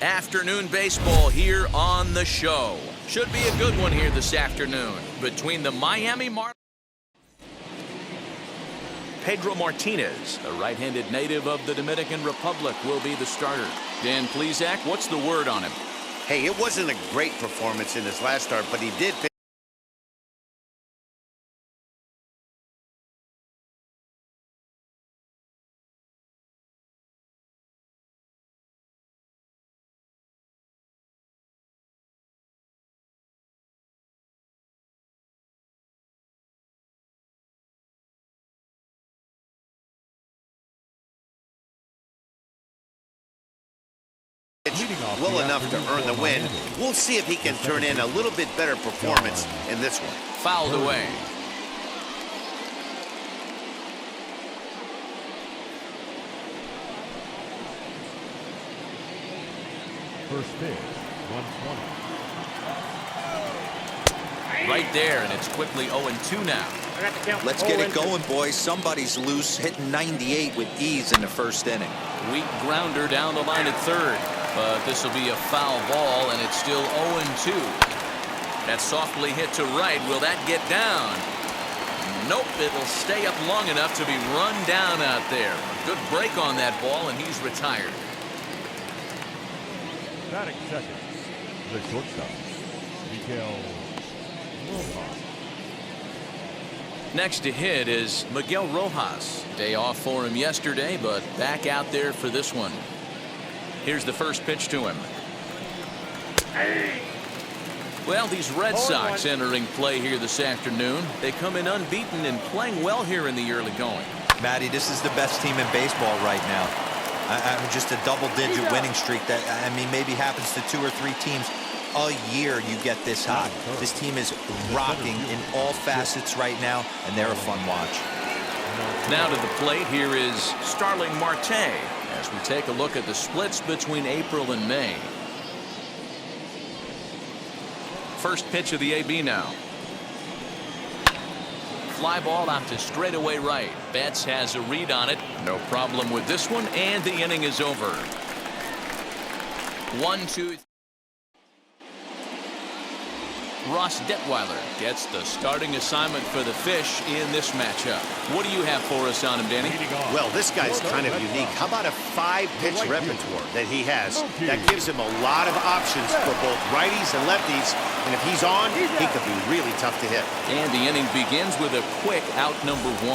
Afternoon baseball here on the show. Should be a good one here this afternoon between the Miami Marlins. Pedro Martinez, a right-handed native of the Dominican Republic, will be the starter. Dan Plesac, what's the word on him? Hey, it wasn't a great performance in his last start, but he did. Well enough to earn the win. We'll see if he can turn in a little bit better performance in this one. Fouled away. First pitch, 120. Right there, and it's quickly 0-2 now. Let's get it going, boys. Somebody's loose, hitting 98 with ease in the first inning. Weak grounder down the line at third, but this will be a foul ball, and it's still 0-2. That softly hit to right. Will that get down? Nope, it'll stay up long enough to be run down out there. A good break on that ball, and he's retired. Batting second, the shortstop, Miguel Rojas. Next to hit is Miguel Rojas. Day off for him yesterday, but back out there for this one. Here's the first pitch to him. Well, these Red Sox entering play here this afternoon. They come in unbeaten and playing well here in the early going. Matty, this is the best team in baseball right now. Just a double-digit winning streak that, I mean, maybe happens to 2 or 3 teams a year you get this hot. This team is rocking in all facets right now, and they're a fun watch. Now to the plate, here is Starling Marte as we take a look at the splits between April and May. First pitch of the AB now. Fly ball out to straightaway right. Betts has a read on it. No problem with this one, and the inning is over. 1-2. Ross Detweiler gets the starting assignment for the Fish in this matchup. What do you have for us on him, Danny? Well, this guy's kind of unique. How about a 5-pitch repertoire that he has? That gives him a lot of options for both righties and lefties. And if he's on, he could be really tough to hit. And the inning begins with a quick out number 1.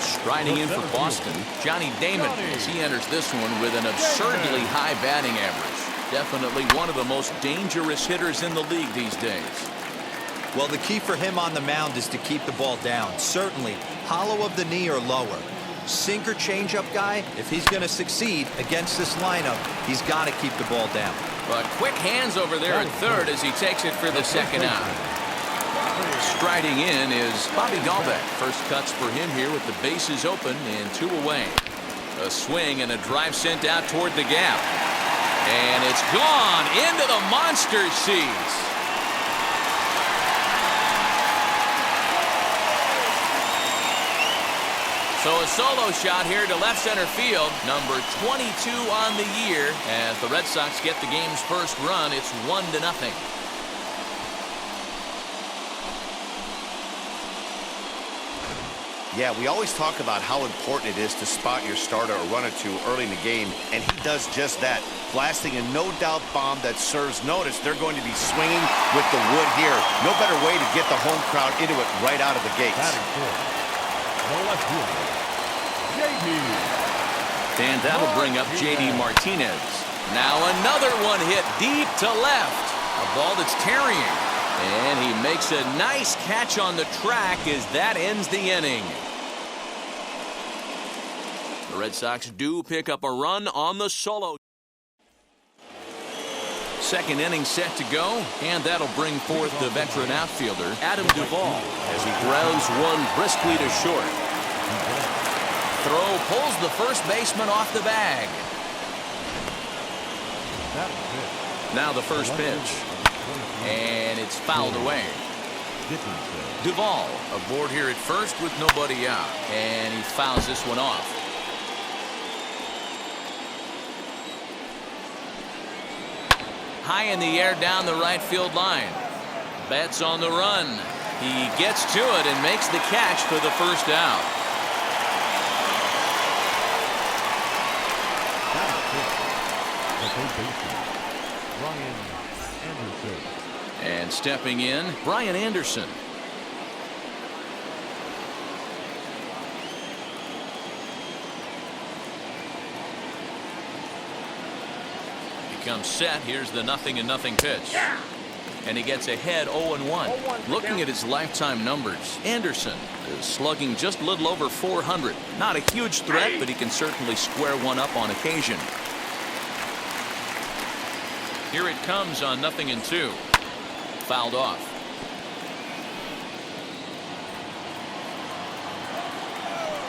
Striding in for Boston, Johnny Damon as he enters this one with an absurdly high batting average. Definitely one of the most dangerous hitters in the league these days. Well, the key for him on the mound is to keep the ball down. Certainly, hollow of the knee or lower. Sinker changeup guy, if he's going to succeed against this lineup, he's got to keep the ball down. But quick hands over there at third as he takes it for the second out. Striding in is Bobby Dahlbeck. First cuts for him here with the bases open and 2 away. A swing and a drive sent out toward the gap. And it's gone into the monster seats. So a solo shot here to left center field. Number 22 on the year. As the Red Sox get the game's first run, it's 1-0. Yeah, we always talk about how important it is to spot your starter or run or two early in the game, and he does just that, blasting a no-doubt bomb that serves notice. They're going to be swinging with the wood here. No better way to get the home crowd into it right out of the gates. And that'll bring up J.D. Martinez. Now another one hit deep to left. A ball that's tarrying. And he makes a nice catch on the track as that ends the inning. The Red Sox do pick up a run on the solo. Second inning set to go, and that'll bring forth the veteran outfielder, Adam Duvall, as he grounds one briskly to short. Throw pulls the first baseman off the bag. Now the first pitch. And it's fouled away. Duvall aboard here at first with nobody out. And he fouls this one off. high in the air down the right field line. Betts on the run. He gets to it and makes the catch for the first out. The third baseman, Brian Anderson. And stepping in, Brian Anderson. Comes set. Here's the 0-0 pitch. And he gets ahead 0-1. Looking at his lifetime numbers, Anderson is slugging just a little over 400. Not a huge threat, but he can certainly square one up on occasion. Here it comes on 0-2. Fouled off.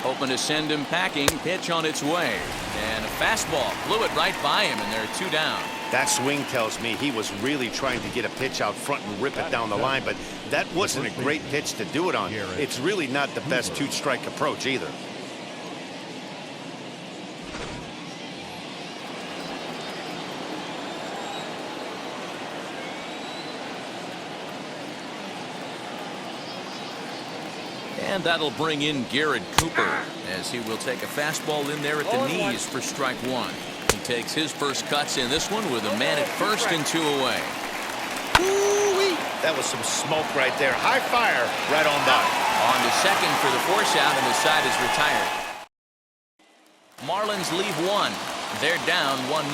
Hoping to send him packing. Pitch on its way. And a fastball blew it right by him, and there are 2 down. That swing tells me he was really trying to get a pitch out front and rip it down the line, but that wasn't a great pitch to do it on. It's really not the best 2-strike approach either. And that'll bring in Garrett Cooper as he will take a fastball in there at the knees for strike 1. He takes his first cuts in this one with a man at first and 2 away. That was some smoke right there. High fire right on by. On to second for the force out, and the side is retired. Marlins leave 1. They're down 1-0.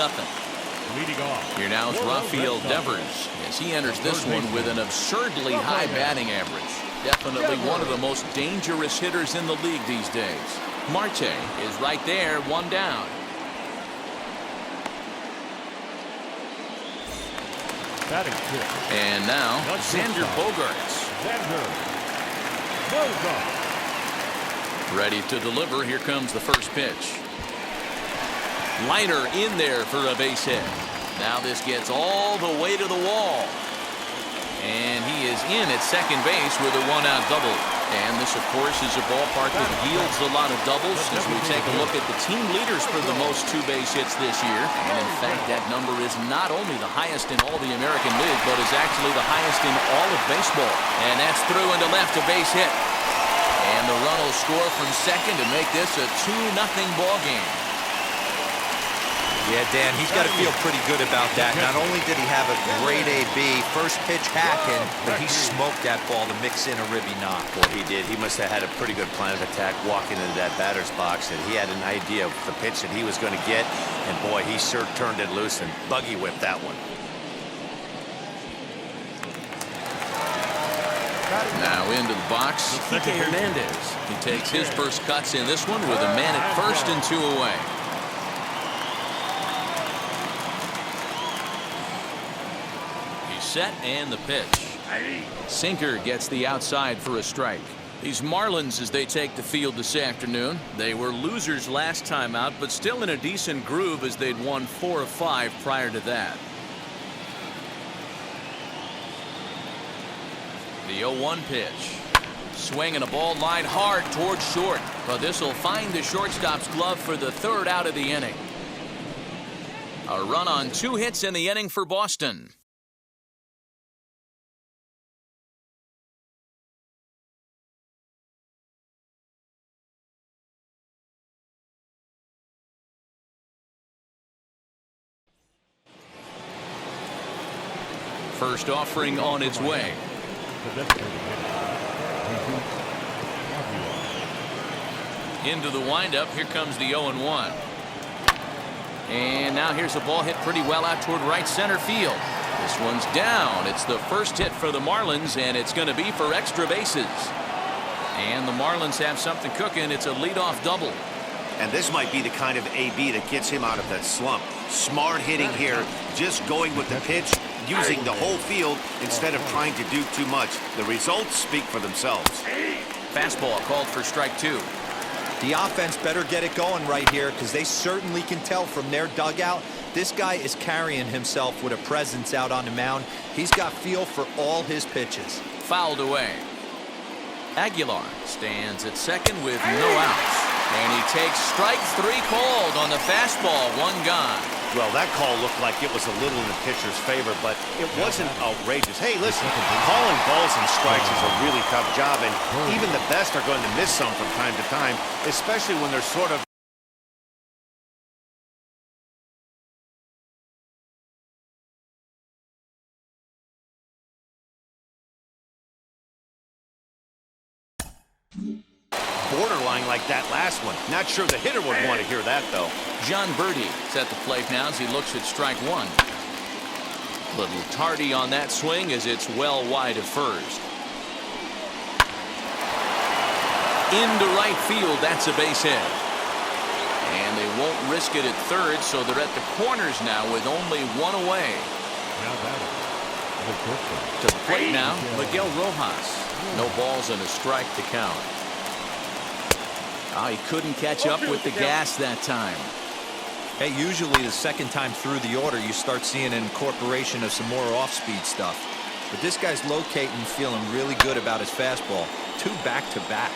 Leading off. Here now is Rafael Devers as he enters this one with an absurdly high batting average. Definitely one of the most dangerous hitters in the league these days. Marte is right there, 1 down. Batting fifth. And now Xander Bogaerts. Xander Bogaerts. Ready to deliver. Here comes the first pitch. Liner in there for a base hit. Now this gets all the way to the wall. And he is in at second base with a 1-out double. And this, of course, is a ballpark that yields a lot of doubles as we take a look at the team leaders for the most 2-base hits this year. And in fact, that number is not only the highest in all the American League, but is actually the highest in all of baseball. And that's through into left, a base hit. And the run will score from second to make this a 2-0 ball game. Yeah, Dan, he's got to feel pretty good about that. Not only did he have a great AB, first pitch hacking, but he smoked that ball to mix in a ribby knock. Well, he did. He must have had a pretty good plan of attack walking into that batter's box, and he had an idea of the pitch that he was going to get, and boy, he sure turned it loose and buggy whipped that one. Now into the box, Kike Hernandez. He takes his first cuts in this one with a man at first and 2 away. Set and the pitch. Sinker gets the outside for a strike. These Marlins, as they take the field this afternoon, they were losers last time out, but still in a decent groove as they'd won 4 of 5 prior to that. The 0-1 pitch. Swinging a ball line hard towards short, but this will find the shortstop's glove for the 3rd out of the inning. A run on 2 hits in the inning for Boston. First offering on its way. Into the windup. Here comes the 0-1. And now here's a ball hit pretty well out toward right center field. This one's down. It's the first hit for the Marlins, and it's going to be for extra bases. And the Marlins have something cooking. It's a leadoff double. And this might be the kind of AB that gets him out of that slump. Smart hitting here, just going with the pitch, using the whole field instead of trying to do too much. The results speak for themselves. Fastball called for strike 2. The offense better get it going right here because they certainly can tell from their dugout this guy is carrying himself with a presence out on the mound. He's got feel for all his pitches. Fouled away. Aguilar stands at second with no outs. And he takes strike 3 called on the fastball, 1 gone. Well, that call looked like it was a little in the pitcher's favor, but it wasn't outrageous. Hey, listen, calling balls and strikes is a really tough job, and even the best are going to miss some from time to time, especially when they're sort of borderline like that last one. Not sure the hitter would want to hear that, though. John Birdie is at the plate now as he looks at strike one. Little tardy on that swing as it's well wide of first. Into right field, that's a base hit. And they won't risk it at third, so they're at the corners now with only one away. Now batting, the pitcher. To the plate now, Miguel Rojas. No balls and a strike to count. Oh, he couldn't catch up with the gas that time. Hey, usually the second time through the order, you start seeing an incorporation of some more off-speed stuff. But this guy's locating, feeling really good about his fastball. 2 back-to-back.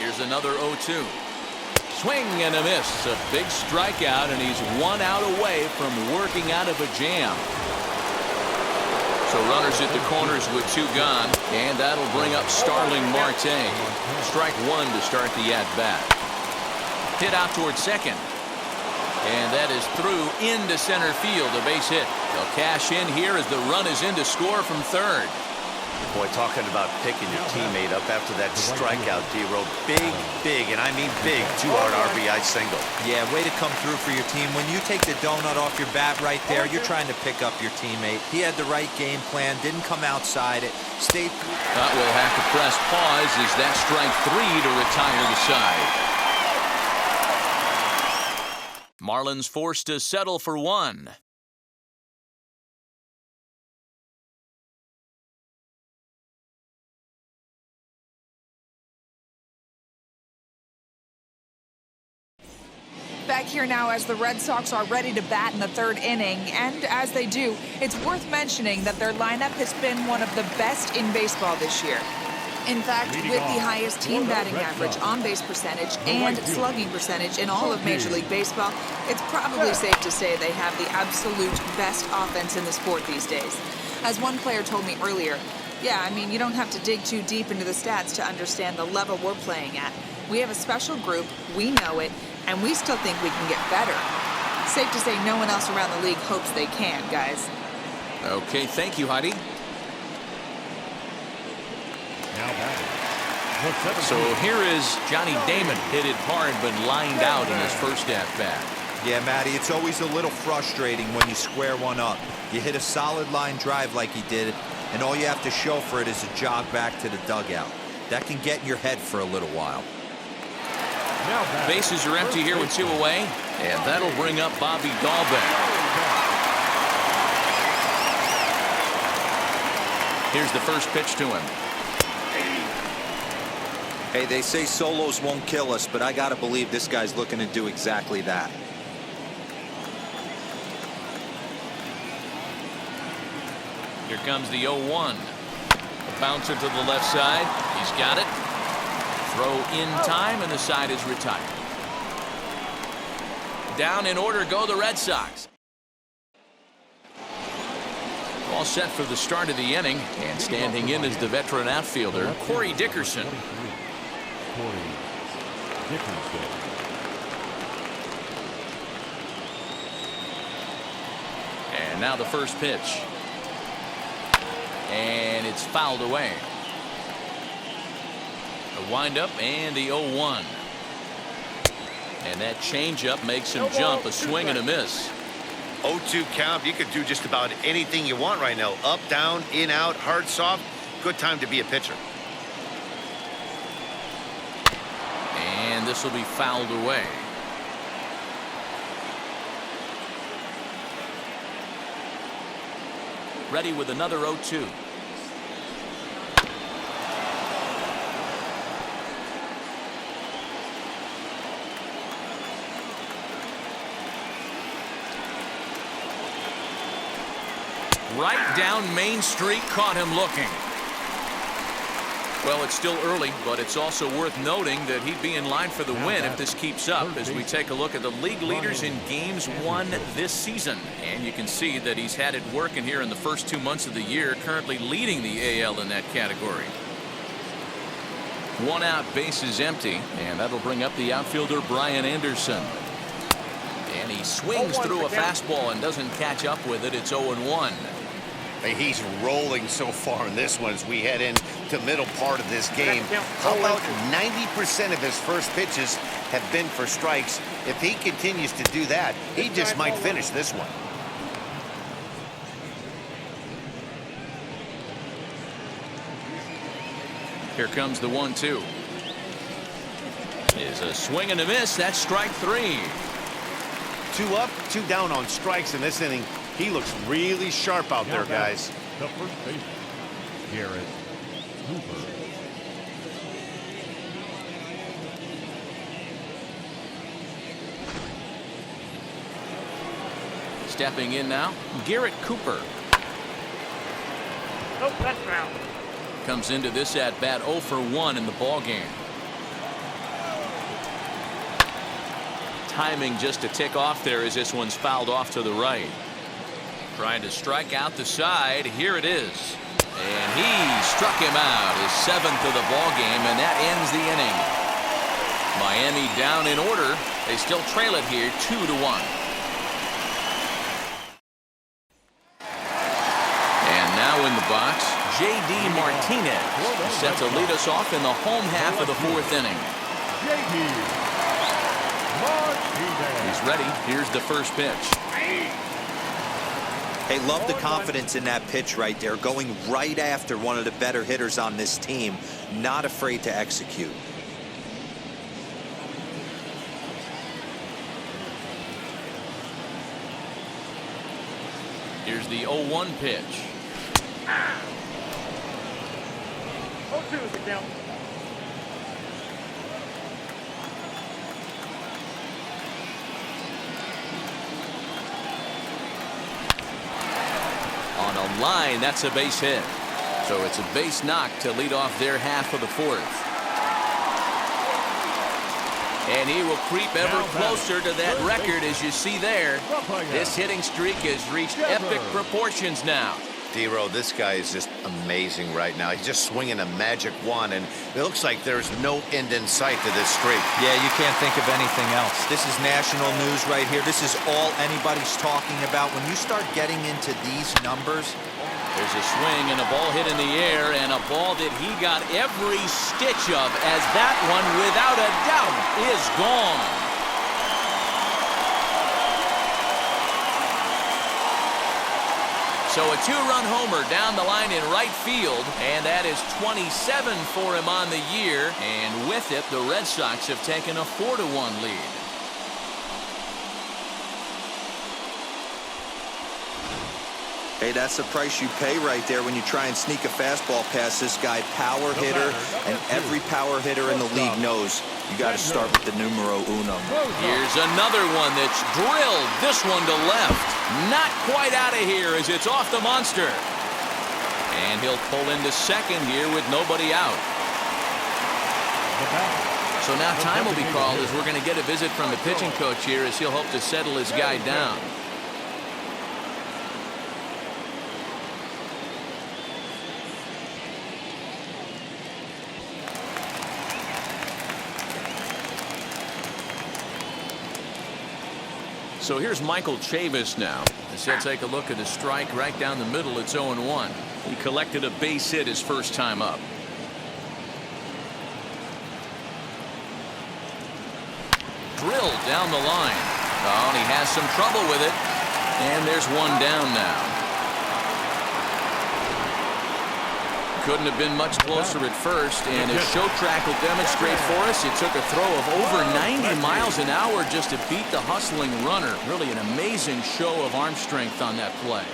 Here's another 0-2. Swing and a miss. A big strikeout, and he's 1 out away from working out of a jam. So runners at the corners with 2 gone, and that'll bring up Starling Marte. Strike 1 to start the at-bat. Hit out towards second. And that is through into center field, a base hit. They'll cash in here as the run is in to score from third. Boy, talking about picking your teammate up after that strikeout, D-Row. Big, and I mean big, 2-hard RBI single. Yeah, way to come through for your team. When you take the donut off your bat right there, you're trying to pick up your teammate. He had the right game plan, didn't come outside it, stayed. But we'll have to press pause as that strike 3 to retire the side. Marlins forced to settle for 1. Back here now as the Red Sox are ready to bat in the 3rd inning, and as they do, it's worth mentioning that their lineup has been one of the best in baseball this year. In fact, with the highest team batting average, on-base percentage, and slugging percentage in all of Major League Baseball, it's probably safe to say they have the absolute best offense in the sport these days. As one player told me earlier, yeah, I mean, you don't have to dig too deep into the stats to understand the level we're playing at. We have a special group, we know it, and we still think we can get better. Safe to say no one else around the league hopes they can, guys. Okay, thank you, Heidi. Now batting. So here is Johnny Damon, hit it hard but lined out in his first at-bat. Yeah, Matty, it's always a little frustrating when you square one up. You hit a solid line drive like he did, and all you have to show for it is a jog back to the dugout. That can get in your head for a little while. Bases are empty here with 2 away, and that'll bring up Bobby Dahlbeck. Here's the first pitch to him. Hey, they say solos won't kill us, but I gotta believe this guy's looking to do exactly that. Here comes the 0-1. A bouncer to the left side. He's got it. Throw in time, and the side is retired. Down in order go the Red Sox. All set for the start of the inning, and standing in is the veteran outfielder, Corey Dickerson. And now the first pitch. And it's fouled away. A windup and the 0-1. And that changeup makes him jump, a swing and a miss. 0-2 count. You could do just about anything you want right now. Up, down, in, out, hard, soft. Good time to be a pitcher. And this will be fouled away. Ready with another 0-2. Right down Main Street, caught him looking. Well, it's still early, but it's also worth noting that he'd be in line for the win if this keeps up as we take a look at the league leaders in games won this season. And you can see that he's had it working here in the first 2 months of the year, currently leading the AL in that category. 1 out, bases empty, and that'll bring up the outfielder Brian Anderson. And he swings through a fastball and doesn't catch up with it. It's 0-1. He's rolling so far in this one as we head into middle part of this game. How about 90% of his first pitches have been for strikes? If he continues to do that, he just might finish this one. Here comes the 1-2. Is a swing and a miss. That's strike 3. 2 up, 2 down on strikes in this inning. He looks really sharp out there, guys. The first baseman, Garrett Cooper. Stepping in now, Garrett Cooper. Oh, that's foul. Comes into this at bat 0 for 1 in the ball game. Timing just to tick off there as this one's fouled off to the right. Trying to strike out the side. Here it is. And he struck him out, his 7th of the ball game, and that ends the inning. Miami down in order. They still trail it here 2-1. And now in the box, J.D. Martinez, set to lead us off in the home half of the 4th inning. J.D. Martinez. He's ready. Here's the first pitch. Hey, love the confidence in that pitch right there, going right after one of the better hitters on this team, not afraid to execute. Here's the 0-1 pitch. 0-2 is the count. On a line, that's a base hit. So it's a base knock to lead off their half of the 4th. And he will creep ever closer to that record, as you see there. This hitting streak has reached epic proportions now. D-Row, this guy is just amazing right now. He's just swinging a magic wand, and it looks like there's no end in sight to this streak. Yeah, you can't think of anything else. This is national news right here. This is all anybody's talking about. When you start getting into these numbers. There's a swing and a ball hit in the air, and a ball that he got every stitch of, as that one, without a doubt, is gone. So a 2-run homer down the line in right field, and that is 27 for him on the year. And with it, the Red Sox have taken a 4-1 lead. Hey, that's the price you pay right there when you try and sneak a fastball past this guy. Power hitter, and every power hitter in the league knows you got to start with the numero uno. Here's another one that's drilled. This one to left. Not quite out of here as it's off the monster. And he'll pull into second here with nobody out. So now time will be called as we're going to get a visit from the pitching coach here as he'll hope to settle his guy down. So here's Michael Chavis now. As he'll take a look at a strike right down the middle. It's 0-1. He collected a base hit his first time up. Drilled down the line. Oh, and he has some trouble with it. And there's one down now. Couldn't have been much closer at first, and as show track will demonstrate for us, it took a throw of over 90 miles an hour just to beat the hustling runner. Really an amazing show of arm strength on that play.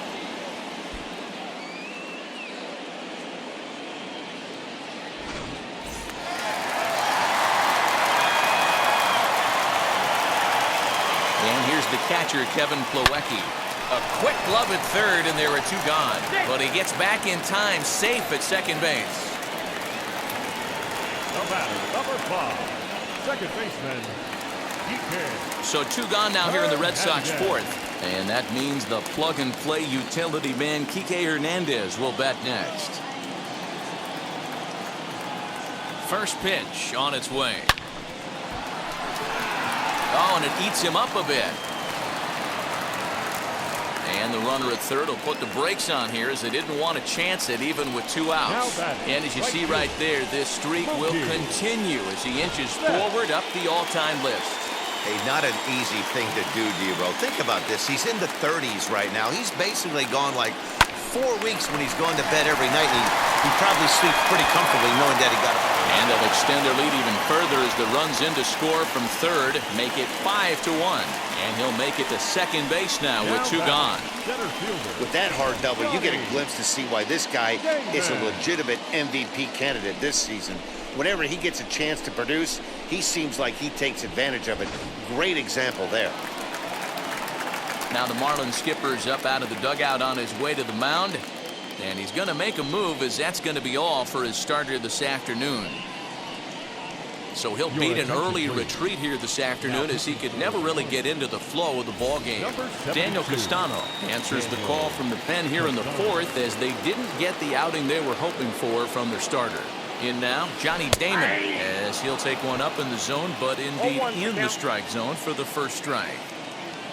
And here's the catcher, Kevin Plawecki. A quick glove at third, and there are 2 gone. But he gets back in time, safe at second base. Now batting, number 5, second baseman, DK. So 2 gone now here in the Red Sox 4th. And that means the plug-and-play utility man Kike Hernandez will bat next. First pitch on its way. Oh, and it eats him up a bit. And the runner at third will put the brakes on here as they didn't want to chance it even with 2 outs. And as you see right there, this streak will continue as he inches forward up the all-time list. Hey, not an easy thing to do, D-Row. Think about this. He's in the 30s right now. He's basically gone like 4 weeks when he's going to bed every night. And he probably sleeps pretty comfortably knowing that he got it. And they'll extend their lead even further as the runs in to score from third, make it 5-1. And he'll make it to second base now with 2 gone. With that hard double, you get a glimpse to see why this guy is a legitimate MVP candidate this season. Whenever he gets a chance to produce, he seems like he takes advantage of it. Great example there. Now the Marlins skipper's up out of the dugout on his way to the mound. And he's going to make a move as that's going to be all for his starter this afternoon. So he'll beat an early retreat here this afternoon as he could never really get into the flow of the ball game. Daniel Castano answers the call from the pen here in the 4th as they didn't get the outing they were hoping for from their starter. In now, Johnny Damon as he'll take one up in the zone, but indeed in the strike zone for the first strike.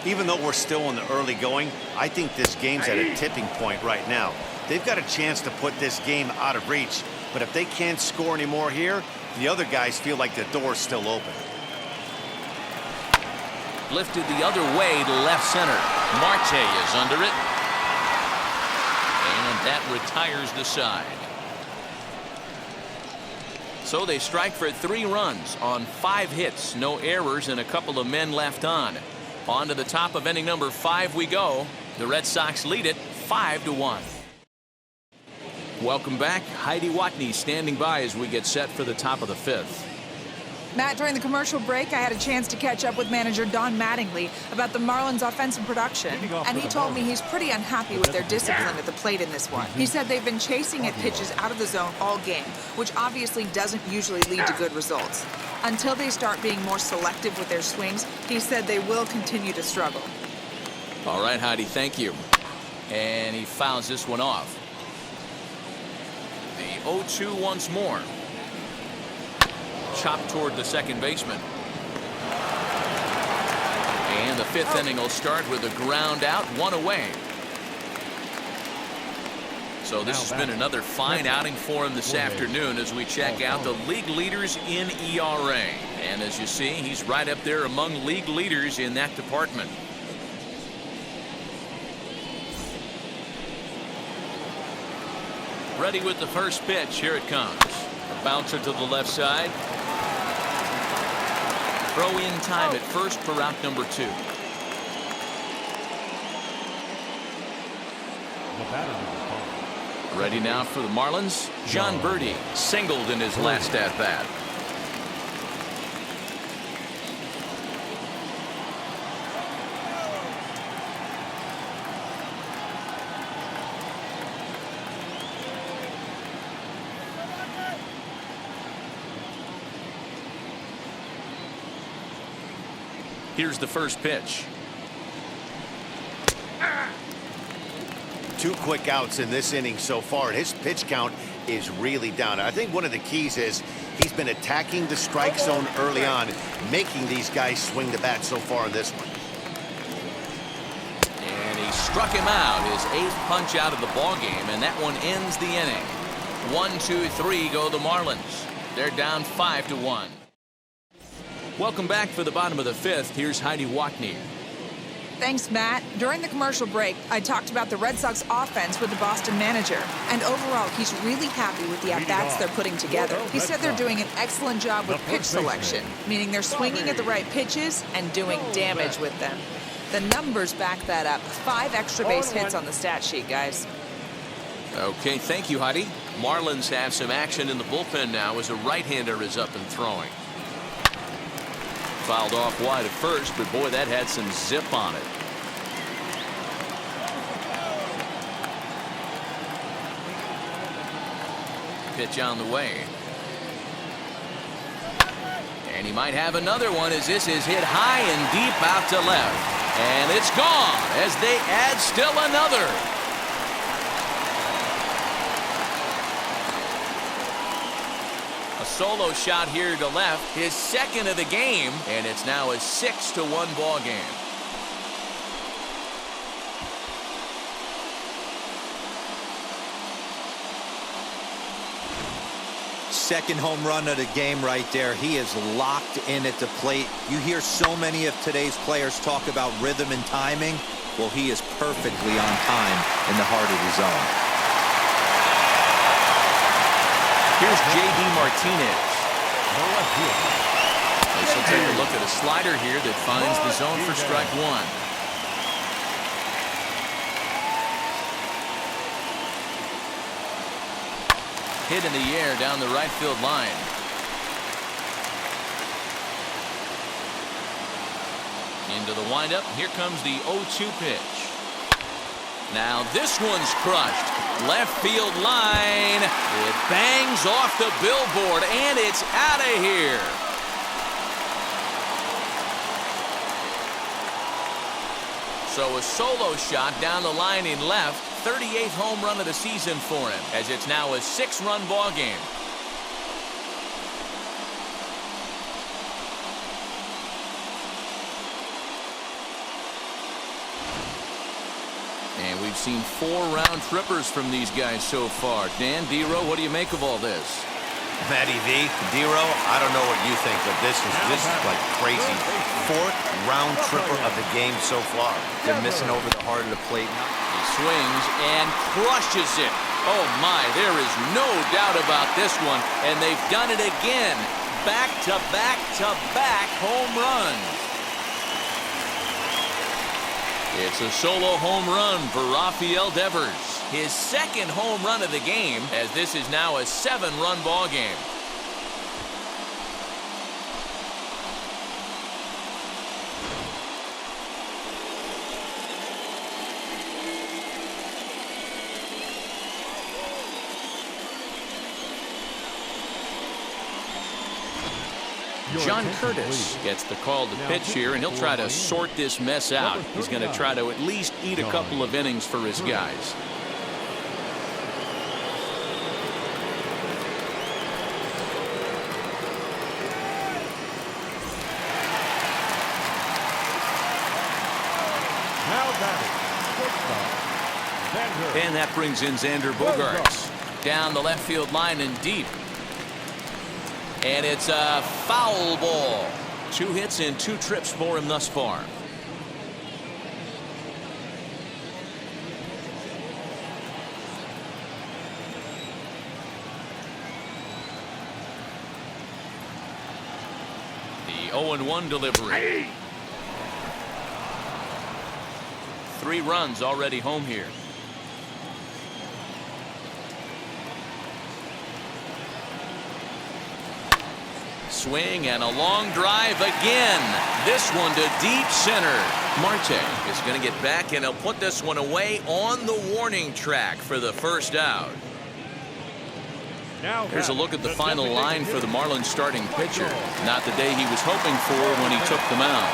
Even though we're still in the early going, I think this game's at a tipping point right now. They've got a chance to put this game out of reach, but if they can't score anymore here, the other guys feel like the door's still open. Lifted the other way to left center. Marte is under it. And that retires the side. So they strike for 3 runs on 5 hits, no errors, and a couple of men left on. On to the top of inning number 5 we go. The Red Sox lead it 5-1. Welcome back. Heidi Watney standing by as we get set for the top of the 5th. Matt, during the commercial break, I had a chance to catch up with manager Don Mattingly about the Marlins' offensive production. And he told me he's pretty unhappy with their discipline at the plate in this one. He said they've been chasing at pitches out of the zone all game, which obviously doesn't usually lead to good results. Until they start being more selective with their swings, he said they will continue to struggle. All right, Heidi, thank you. And he fouls this one off. The 0-2 once more. Chopped toward the second baseman. And the 5th inning will start with a ground out, 1 away. So this has been another fine outing for him this afternoon as we check out the league leaders in ERA. And as you see, he's right up there among league leaders in that department. Ready with the first pitch. Here it comes. A bouncer to the left side. Throw in time at first for route number 2. Ready now for the Marlins. John Birdie singled in his last at bat. Here's the first pitch. 2 quick outs in this inning so far, and his pitch count is really down. I think one of the keys is he's been attacking the strike zone early on, making these guys swing the bat so far in this one. And he struck him out, his 8th punch out of the ball game, and that one ends the inning. 1, 2, 3 go the Marlins. They're down 5-1. Welcome back for the bottom of the 5th. Here's Heidi Watney. Thanks, Matt. During the commercial break, I talked about the Red Sox offense with the Boston manager. And overall, he's really happy with the at-bats they're putting together. He said they're doing an excellent job with pitch selection, meaning they're swinging at the right pitches and doing damage with them. The numbers back that up. 5 extra base hits on the stat sheet, guys. Okay, thank you, Heidi. Marlins have some action in the bullpen now as a right-hander is up and throwing. Fouled off wide at first, but boy, that had some zip on it. Pitch on the way. And he might have another one as this is hit high and deep out to left. And it's gone as they add still another. A solo shot here to left, his second of the game, and it's now a 6-1 ball game. Second home run of the game right there. He is locked in at the plate. You hear so many of today's players talk about rhythm and timing. Well, he is perfectly on time in the heart of the zone. Here's J.D. Martinez. This will take a look at a slider here that finds the zone for strike one. Hit in the air down the right field line. Into the windup. Here comes the 0-2 pitch. Now this one's crushed. Left field line. It bangs off the billboard and it's out of here. So a solo shot down the line in left. 38th home run of the season for him as it's now a 6-run ball game. And we've seen 4 round trippers from these guys so far. Dan, D-Row, what do you make of all this? Matty V, D-Row, I don't know what you think, but this is like crazy. 4th round tripper of the game so far. They're missing over the heart of the plate. He swings and crushes it. Oh my, there is no doubt about this one. And they've done it again. Back to back to back home runs. It's a solo home run for Rafael Devers. His second home run of the game as this is now a 7-run ball game. John Curtis gets the call to pitch here, and he'll try to sort this mess out. He's going to try to at least eat a couple of innings for his guys. And that brings in Xander Bogaerts down the left field line and deep. And it's a foul ball. 2 hits and 2 trips for him thus far. The 0-1 delivery. 3 runs already home here. Swing and a long drive again. This one to deep center. Marte is going to get back and he'll put this one away on the warning track for the first out. Here's a look at the final line for the Marlins starting pitcher. Not the day he was hoping for when he took the mound.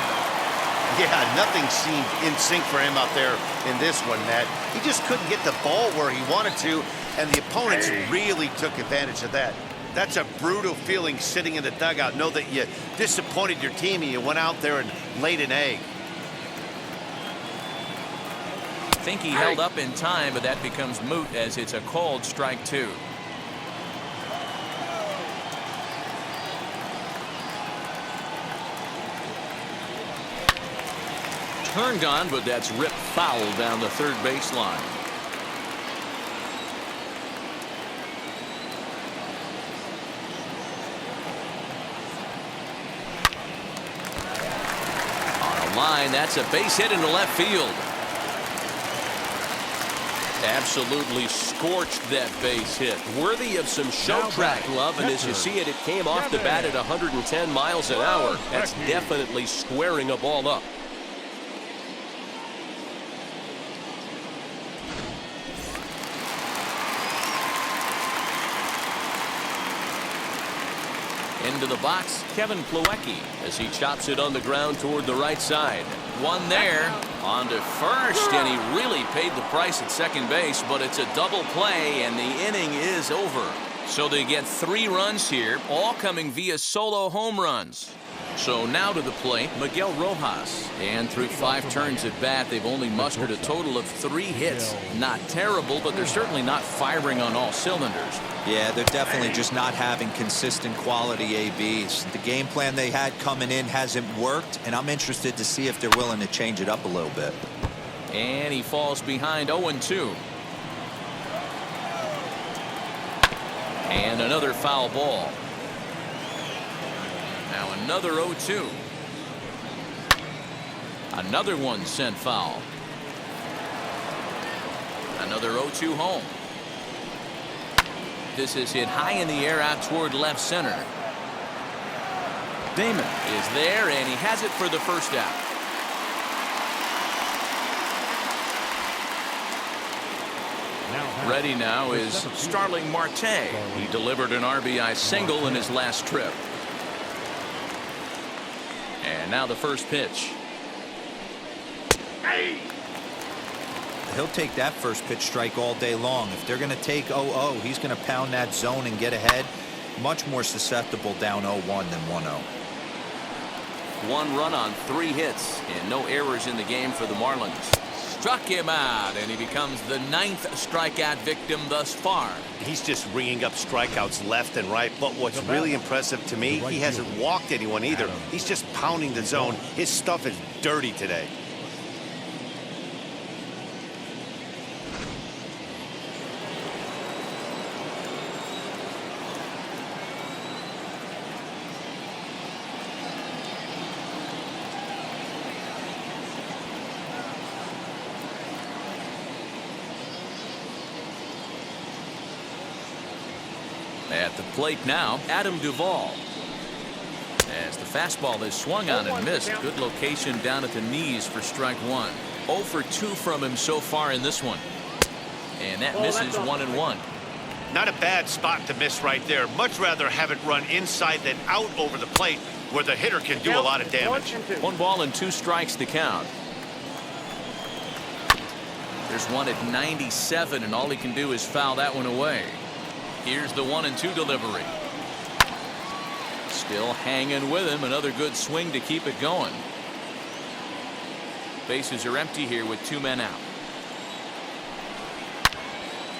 Yeah, nothing seemed in sync for him out there in this one, Matt. He just couldn't get the ball where he wanted to, and the opponents really took advantage of that. That's a brutal feeling sitting in the dugout. Know that you disappointed your team and you went out there and laid an egg. I think he held up in time, but that becomes moot as it's a called strike 2. Turned on, but that's ripped foul down the third baseline. On a line, that's a base hit into left field. Absolutely scorched that base hit. Worthy of some show track love, and as you see it, it came off the bat at 110 miles an hour. That's definitely squaring a ball up. Into the box, Kevin Plawecki as he chops it on the ground toward the right side. One there, on to first, and he really paid the price at second base, but it's a double play, and the inning is over. So they get 3 runs here, all coming via solo home runs. So now to the plate, Miguel Rojas. And through 5 turns at bat, they've only mustered a total of 3 hits. Not terrible, but they're certainly not firing on all cylinders. Yeah, they're definitely just not having consistent quality ABs. The game plan they had coming in hasn't worked, and I'm interested to see if they're willing to change it up a little bit. And he falls behind 0-2. And another foul ball. Now another 0-2. Another one sent foul. Another 0-2 home. This is hit high in the air out toward left center. Damon is there, and he has it for the first out. Ready now is Starling Marte. He delivered an RBI single in his last trip. And now the first pitch. He'll take that first pitch strike all day long. If they're going to take 0-0, he's going to pound that zone and get ahead. Much more susceptible down 0-1 than 1-0. 1 run on 3 hits and no errors in the game for the Marlins. Struck him out, and he becomes the 9th strikeout victim thus far. He's just ringing up strikeouts left and right, but what's really impressive to me, he hasn't walked anyone either. He's just pounding the zone. His stuff is dirty today. At the plate now, Adam Duvall. As the fastball is swung on and missed. Good location down at the knees for strike 1. 0 for 2 from him so far in this one. And that misses 1-1. Not a bad spot to miss right there. Much rather have it run inside than out over the plate where the hitter can do a lot of damage. 1 ball and 2 strikes to count. There's one at 97, and all he can do is foul that one away. Here's the 1-2 delivery. Still hanging with him. Another good swing to keep it going. Bases are empty here with 2 men out.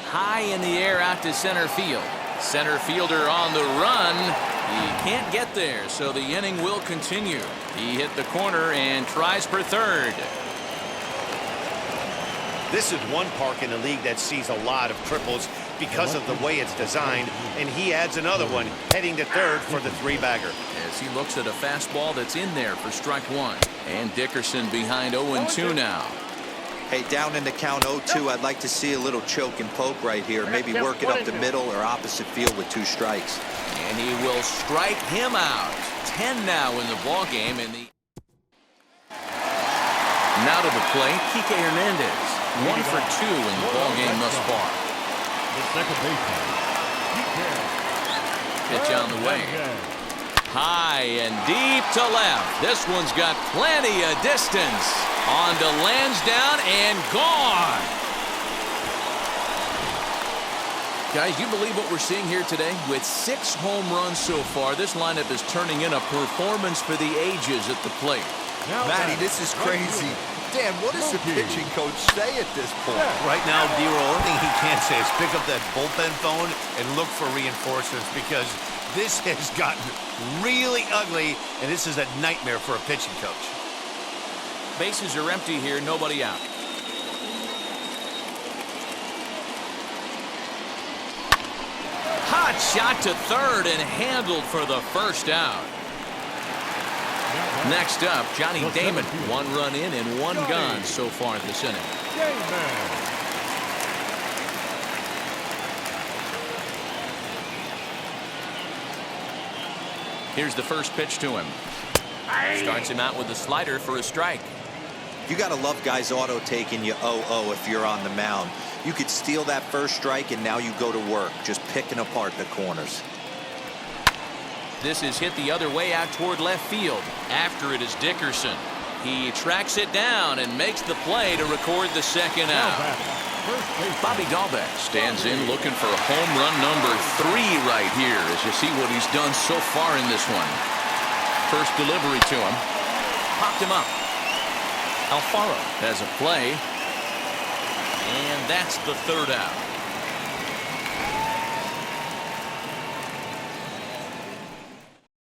High in the air out to center field. Center fielder on the run. He can't get there, so the inning will continue. He hit the corner and tries for third. This is one park in the league that sees a lot of triples because of the way it's designed, and he adds another one heading to third for the 3-bagger. As he looks at a fastball that's in there for strike 1. And Dickerson behind 0-2 now. Hey, down in the count 0-2, I'd like to see a little choke and poke right here. Maybe work it up the middle or opposite field with 2 strikes. And he will strike him out. 10 now in the ball game. And now to the plate, Kike Hernandez. 1 for 2 in the ball game thus far. The second baseman. Pitch on the way. High and deep to left. This one's got plenty of distance. On to Lansdowne and gone. Guys, you believe what we're seeing here today? With 6 home runs so far, this lineup is turning in a performance for the ages at the plate. Matty, this is crazy. Dan, what does the pitching coach say at this point? Right now, the only thing he can say is pick up that bullpen phone and look for reinforcements, because this has gotten really ugly, and this is a nightmare for a pitching coach. Bases are empty here, nobody out. Hot shot to third and handled for the first out. Next up, Johnny Damon. 1 run in and 1 gone so far this inning. Here's the first pitch to him. Starts him out with a slider for a strike. You got to love guys auto taking you 0-0 if you're on the mound. You could steal that first strike, and now you go to work, just picking apart the corners. This is hit the other way out toward left field. After it is Dickerson. He tracks it down and makes the play to record the second out. Bobby Dahlbeck stands in looking for home run number 3 right here as you see what he's done so far in this one. First delivery to him. Popped him up. Alfaro has a play. And that's the third out.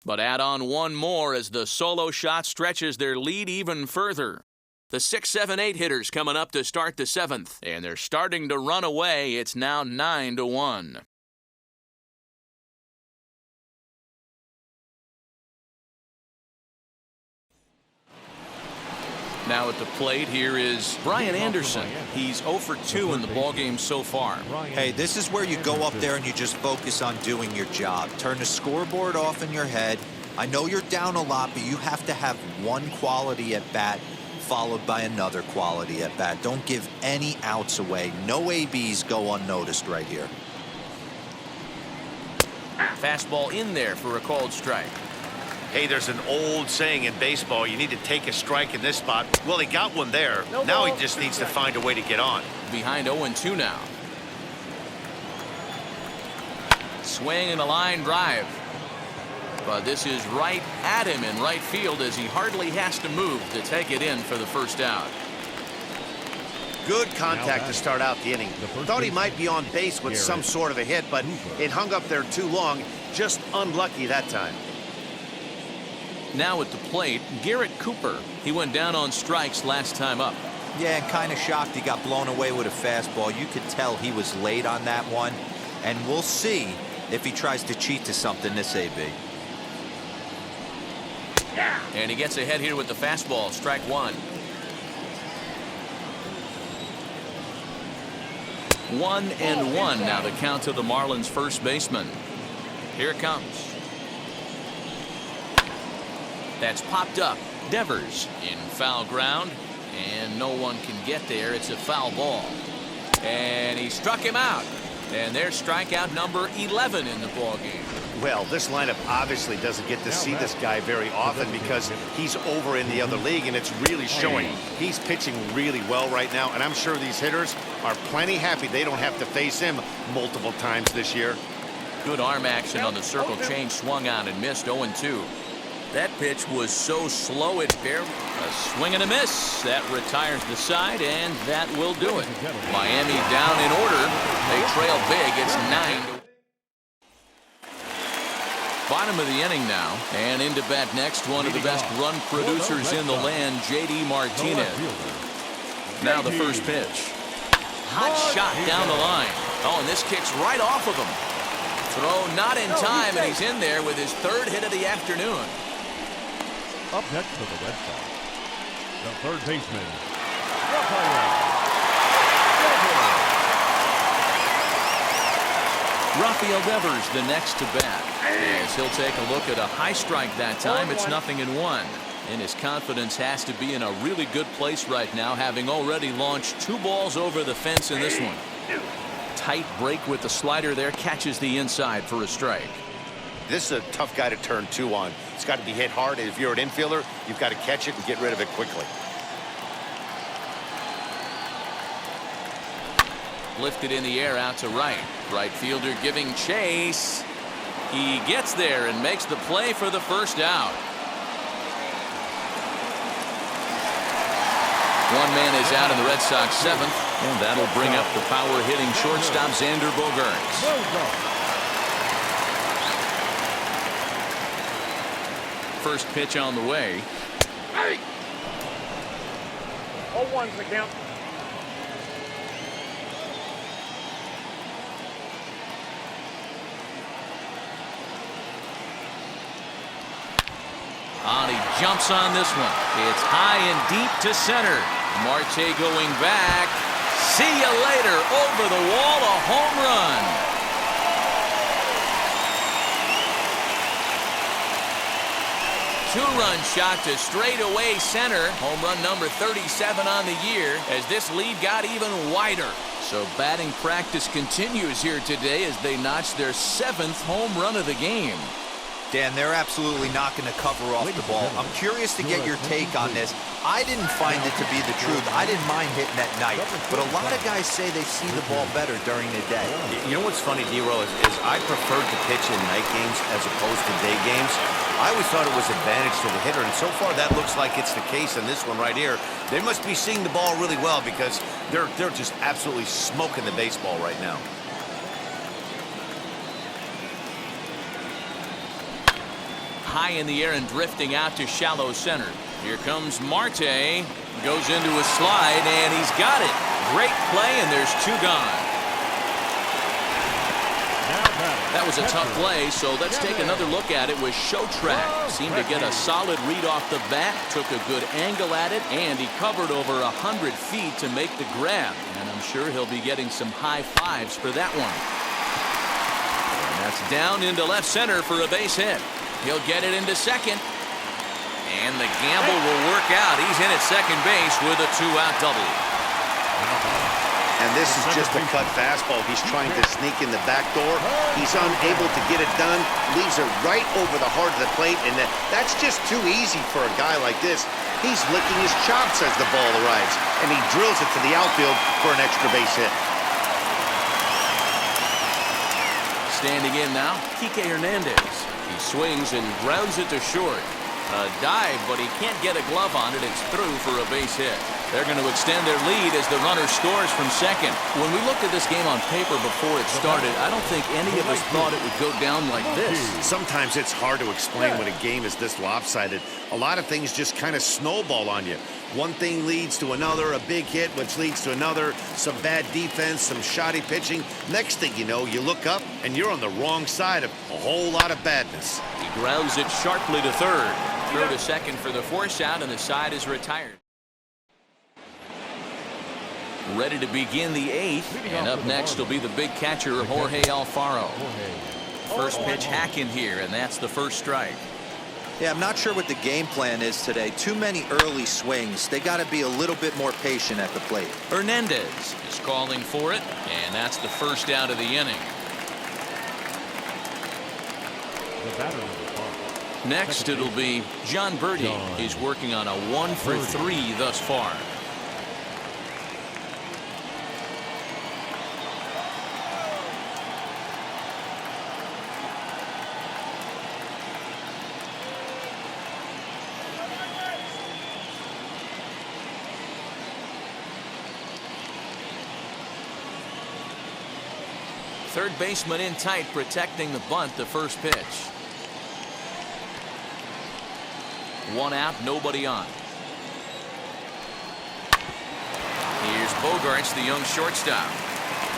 But add on one more as the solo shot stretches their lead even further. The 6, 7, 8 hitters coming up to start the 7th, and they're starting to run away. It's now 9-1. Now at the plate here is Brian Anderson. He's 0 for 2 in the ballgame so far. Hey, this is where you go up there and you just focus on doing your job. Turn the scoreboard off in your head. I know you're down a lot, but you have to have one quality at bat followed by another quality at bat. Don't give any outs away. No ABs go unnoticed right here. Fastball in there for a called strike. Hey, there's an old saying in baseball, you need to take a strike in this spot. Well, he got one there. Now he just needs to find a way to get on. Behind 0-2 now. Swing and a line drive. But this is right at him in right field as he hardly has to move to take it in for the first out. Good contact to start out the inning. Thought he might be on base with some sort of a hit, but it hung up there too long. Just unlucky that time. Now at the plate, Garrett Cooper. He went down on strikes last time up. Yeah, and kind of shocked he got blown away with a fastball. You could tell he was late on that one. And we'll see if he tries to cheat to something this AB. And he gets ahead here with the fastball. Strike 1. 1-1 now the count to the Marlins first baseman. Here it comes. That's popped up. Devers in foul ground. And no one can get there. It's a foul ball. And he struck him out. And there's strikeout number 11 in the ballgame. Well, this lineup obviously doesn't get to see this guy very often because he's over in the other league, and it's really showing. He's pitching really well right now, and I'm sure these hitters are plenty happy they don't have to face him multiple times this year. Good arm action on the circle change, swung on and missed. 0-2. That pitch was so slow it barely. A swing and a miss. That retires the side, and that will do it. Miami down in order. They trail big. It's 9-1. Bottom of the inning now, and into bat next, one of the best run producers in the land, J.D. Martinez. Now the first pitch. Hot shot down the line. Oh, and this kicks right off of him. Throw not in time, and he's in there with his third hit of the afternoon. Up next for the Red Sox, the third baseman, Rafael Devers the next to bat. As he'll take a look at a high strike that time. It's 0-1. And his confidence has to be in a really good place right now, having already launched 2 balls over the fence in this one. Tight break with the slider there, catches the inside for a strike. This is a tough guy to turn 2 on. It's got to be hit hard. If you're an infielder, you've got to catch it and get rid of it quickly. Lifted in the air out to right. Right fielder giving chase. He gets there and makes the play for the first out. One man is out in the Red Sox 7th, and that'll bring up the power hitting shortstop Xander Bogaerts. First pitch on the way. 0-1's the count. And he jumps on this one. It's high and deep to center. Marte going back. See you later. Over the wall, a home run. Two-run shot to straightaway center. Home run number 37 on the year as this lead got even wider. So batting practice continues here today as they notch their 7th home run of the game. Dan, they're absolutely not going to cover off the ball. I'm curious to get your take on this. I didn't find it to be the truth. I didn't mind hitting at night, but a lot of guys say they see the ball better during the day. You know what's funny, D-Roll, is I preferred to pitch in night games as opposed to day games. I always thought it was advantage to the hitter, and so far that looks like it's the case in this one right here. They must be seeing the ball really well because they're just absolutely smoking the baseball right now. High in the air and drifting out to shallow center. Here comes Marte. Goes into a slide, and he's got it. Great play, and there's 2 gone. That was a tough play, so let's take another look at it with Showtrack. Seemed to get a solid read off the bat, took a good angle at it, and he covered over 100 feet to make the grab. And I'm sure he'll be getting some high fives for that one. And that's down into left center for a base hit. He'll get it into second. And the gamble will work out. He's in at second base with a 2-out double. And this is just a cut fastball. He's trying to sneak in the back door. He's unable to get it done. Leaves it right over the heart of the plate. And that's just too easy for a guy like this. He's licking his chops as the ball arrives. And he drills it to the outfield for an extra base hit. Standing in now, Kike Hernandez. He swings and grounds it to short. A dive, but he can't get a glove on it. It's through for a base hit. They're going to extend their lead as the runner scores from second. When we looked at this game on paper before it started, I don't think any of us thought it would go down like this. Sometimes it's hard to explain when a game is this lopsided. A lot of things just kind of snowball on you. One thing leads to another, a big hit, which leads to another, some bad defense, some shoddy pitching. Next thing you know, you look up and you're on the wrong side of a whole lot of badness. He grounds it sharply to third. Throw to second for the force out, and the side is retired. Ready to begin the 8th, and up next will be the big catcher, Jorge Alfaro. First pitch hack in here, and that's the first strike. Yeah, I'm not sure what the game plan is today. Too many early swings. They got to be a little bit more patient at the plate. Hernandez is calling for it, and that's the first out of the inning. Next, it'll be John Birdie. He's working on a 1 for 3 thus far. Third baseman in tight, protecting the bunt, the first pitch. 1 out, nobody on. Here's Bogarts, the young shortstop.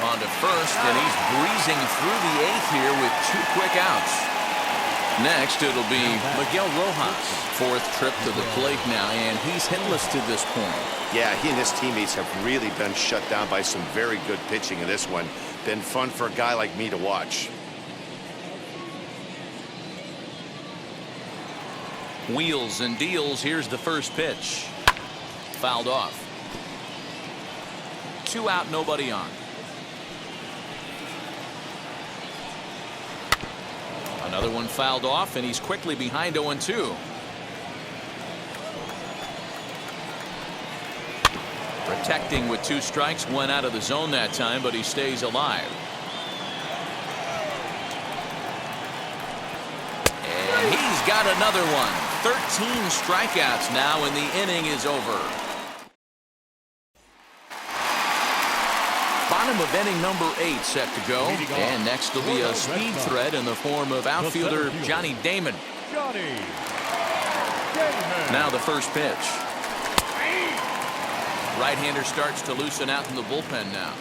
On to first, and he's breezing through the 8th here with 2 quick outs. Next, it'll be Miguel Rojas. 4th trip to the plate now, and he's hitless to this point. Yeah, he and his teammates have really been shut down by some very good pitching in this one. Been fun for a guy like me to watch. Wheels and deals. Here's the first pitch. Fouled off. 2 out, nobody on. Another one fouled off, and he's quickly behind 0-2. Protecting with 2 strikes, went out of the zone that time, but he stays alive. And he's got another one. 13 strikeouts now, and the inning is over. Bottom of inning number 8 set to go. And next will be a speed threat in the form of outfielder Johnny Damon. Now the first pitch. Right-hander starts to loosen out in the bullpen now.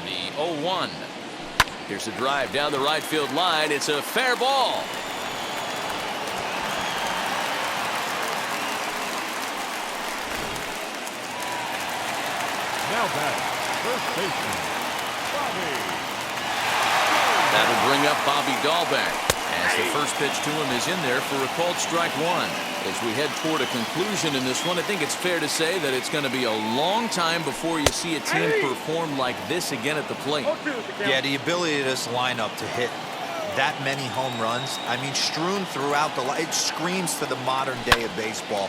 The 0-1. Here's a drive down the right field line. It's a fair ball. Now back, first baseman, Bobby. That'll bring up Bobby Dahlbeck. As the first pitch to him is in there for a called strike one. As we head toward a conclusion in this one, I think it's fair to say that it's going to be a long time before you see a team perform like this again at the plate. Yeah, the ability of this lineup to hit that many home runs, I mean, strewn throughout the line, it screams to the modern day of baseball.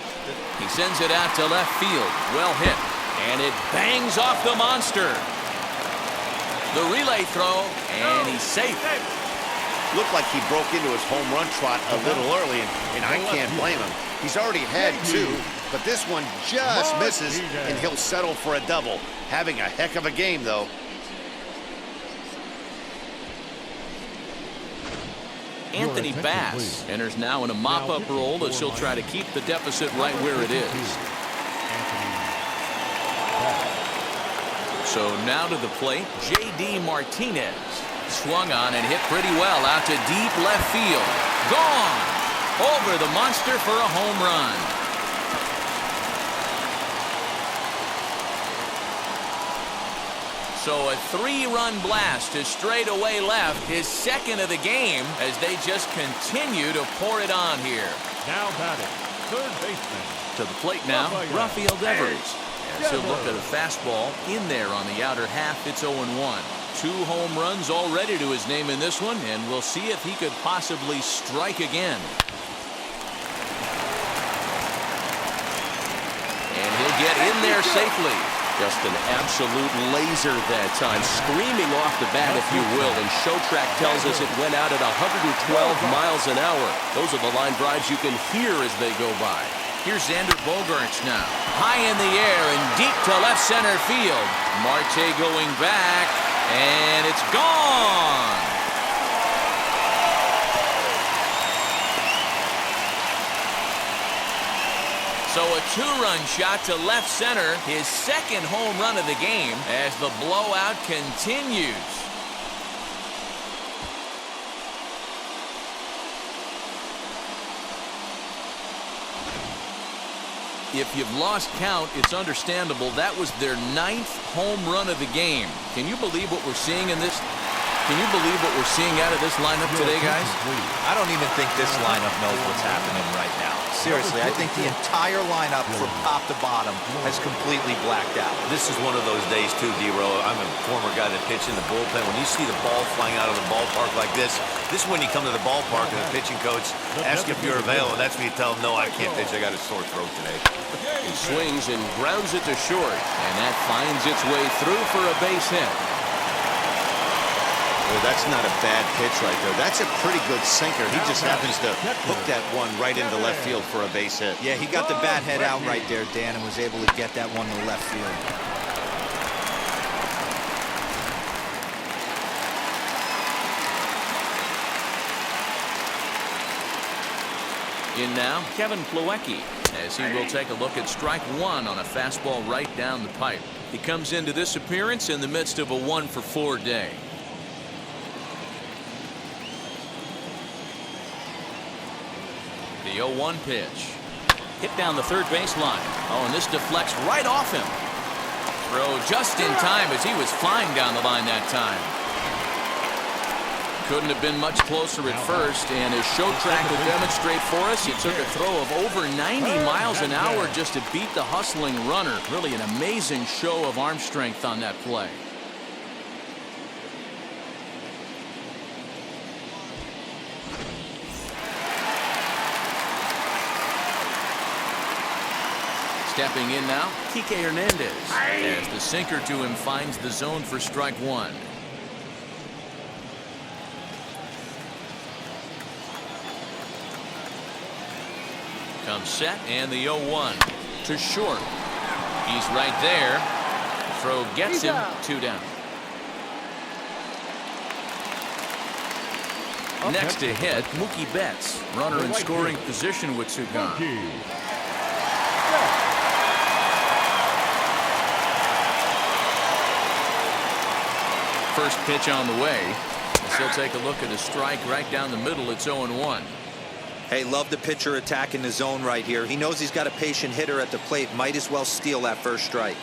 He sends it out to left field. Well hit. And it bangs off the monster. The relay throw, and he's safe. Looked like he broke into his home run trot a little early, and I can't blame him. He's already had two, but this one just misses, and he'll settle for a double. Having a heck of a game, though. Anthony Bass enters now in a mop-up role as he'll try to keep the deficit right where it is. So now to the plate, J.D. Martinez. Swung on and hit pretty well out to deep left field. Gone! Over the monster for a home run. So a 3-run blast to straightaway left, his second of the game, as they just continue to pour it on here. Now batting, third baseman. To the plate now, Rafael Devers. As he'll look at a fastball in there on the outer half. It's 0-1. 2 home runs already to his name in this one, and we'll see if he could possibly strike again. And he'll get in there safely. Just an absolute laser that time, screaming off the bat, if you will, and Showtrack tells us it went out at 112 miles an hour. Those are the line drives you can hear as they go by. Here's Xander Bogaerts now. High in the air and deep to left center field. Marte going back, and it's gone. So a 2-run shot to left center, his second home run of the game as the blowout continues. If you've lost count, it's understandable. That was their 9th home run of the game. Can you believe what we're seeing in this? Can you believe what we're seeing out of this lineup today, guys? I don't even think this lineup knows what's happening right now. Seriously, I think the entire lineup from top to bottom has completely blacked out. This is one of those days, too, D-Row. I'm a former guy that pitched in the bullpen. When you see the ball flying out of the ballpark like this is when you come to the ballpark and the pitching coach asks if you're available. That's when you tell him, no, I can't pitch. I got a sore throat today. He swings and grounds it to short. And that finds its way through for a base hit. Well, that's not a bad pitch right there. That's a pretty good sinker. He just happens to hook that one right into left field for a base hit. Yeah, he got the bat head out right there, Dan, and was able to get that one to left field. In now, Kevin Plawecki, as he will take a look at strike one on a fastball right down the pipe. He comes into this appearance in the midst of a 1-for-4 day. The 0-1 pitch. Hit down the third baseline. Oh, and this deflects right off him. Throw just in time as he was flying down the line that time. Couldn't have been much closer at first, and as Showtrack will demonstrate for us, it took a throw of over 90 miles an hour just to beat the hustling runner. Really an amazing show of arm strength on that play. Stepping in now, Kike Hernandez, as the sinker to him finds the zone for strike one. Comes set, and the 0-1 to short. He's right there. Throw gets him, 2 down. Next to hit, Mookie Betts, runner in scoring position with 2 gone. First pitch on the way. He'll take a look at a strike right down the middle. It's 0-1. Hey, love the pitcher attacking the zone right here. He knows he's got a patient hitter at the plate. Might as well steal that first strike.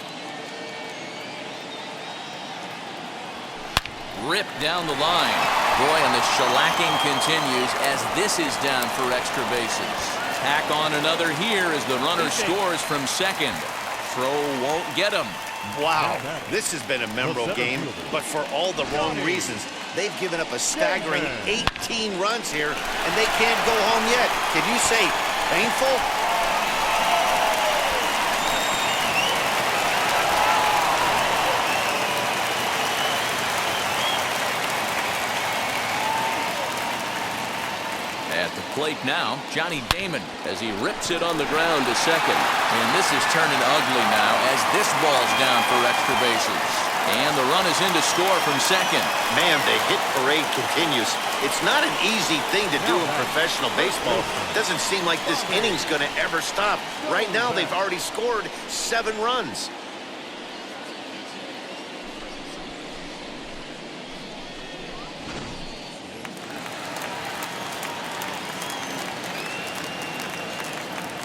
Ripped down the line. Boy, and the shellacking continues as this is down for extra bases. Tack on another here as the runner scores from second. Throw won't get him. Wow, this has been a memorable game, but for all the wrong reasons. They've given up a staggering 18 runs here, and they can't go home yet. Can you say painful? At the plate now, Johnny Damon as he rips it on the ground to second. And this is turning ugly now as this ball's down for extra bases. And the run is in to score from second. Man, the hit parade continues. It's not an easy thing to do in professional baseball. Doesn't seem like this inning's going to ever stop. Right now, they've already scored 7 runs.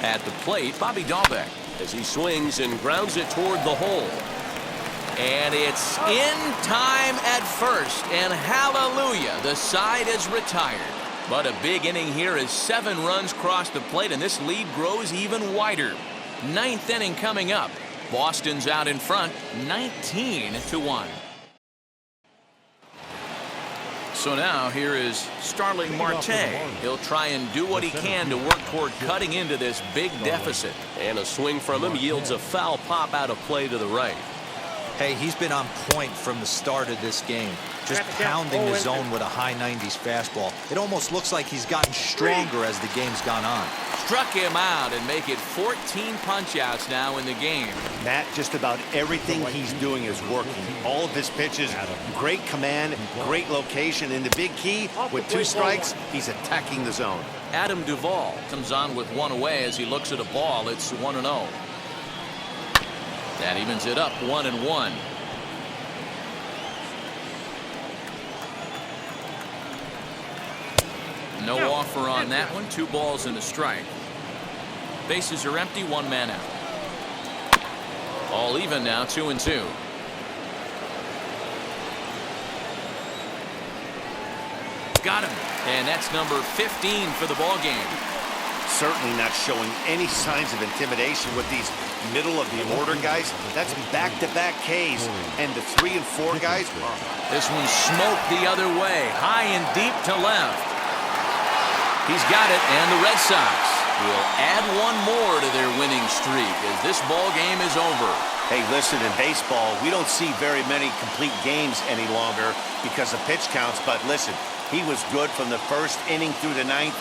At the plate, Bobby Dahlbeck as he swings and grounds it toward the hole. And it's in time at first, and hallelujah, the side is retired. But a big inning here as 7 runs cross the plate, and this lead grows even wider. 9th inning coming up. Boston's out in front, 19-1. So now here is Starling Marte. He'll try and do what he can to work toward cutting into this big deficit. And a swing from him yields a foul pop out of play to the right. Hey, he's been on point from the start of this game. Just pounding the zone with a high 90s fastball. It almost looks like he's gotten stronger as the game's gone on. Struck him out and make it 14 punch-outs now in the game. Matt, just about everything he's doing is working. All of his pitches, great command, great location. And the big key, with 2 strikes, he's attacking the zone. Adam Duvall comes on with 1 away as he looks at a ball. It's 1-0. That evens it up 1-1. No offer on that one. 2 balls and a strike. Bases are empty. 1 man out. All even now. 2-2. Got him. And that's number 15 for the ball game. Certainly not showing any signs of intimidation with these middle of the order guys. That's back-to-back Ks. And the 3 and 4 guys. This one smoked the other way. High and deep to left. He's got it, and the Red Sox will add 1 more to their winning streak as this ball game is over. Hey, listen, in baseball, we don't see very many complete games any longer because of pitch counts. But listen, he was good from the 1st inning through the 9th.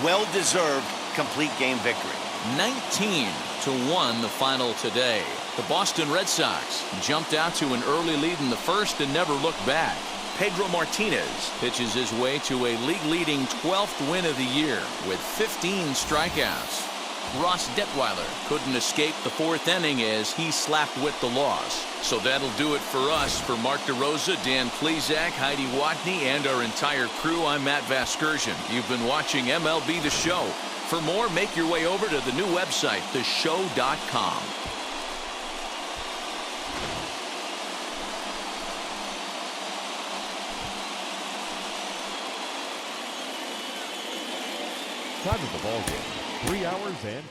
Well-deserved complete game victory. 19-1 the final today. The Boston Red Sox jumped out to an early lead in the 1st and never looked back. Pedro Martinez pitches his way to a league-leading 12th win of the year with 15 strikeouts. Ross Detweiler couldn't escape the 4th inning as he slapped with the loss. So that'll do it for us. For Mark DeRosa, Dan Plezak, Heidi Watney, and our entire crew, I'm Matt Vasgersian. You've been watching MLB The Show. For more, make your way over to the new website, theshow.com. Time of the ball game, 3 hours and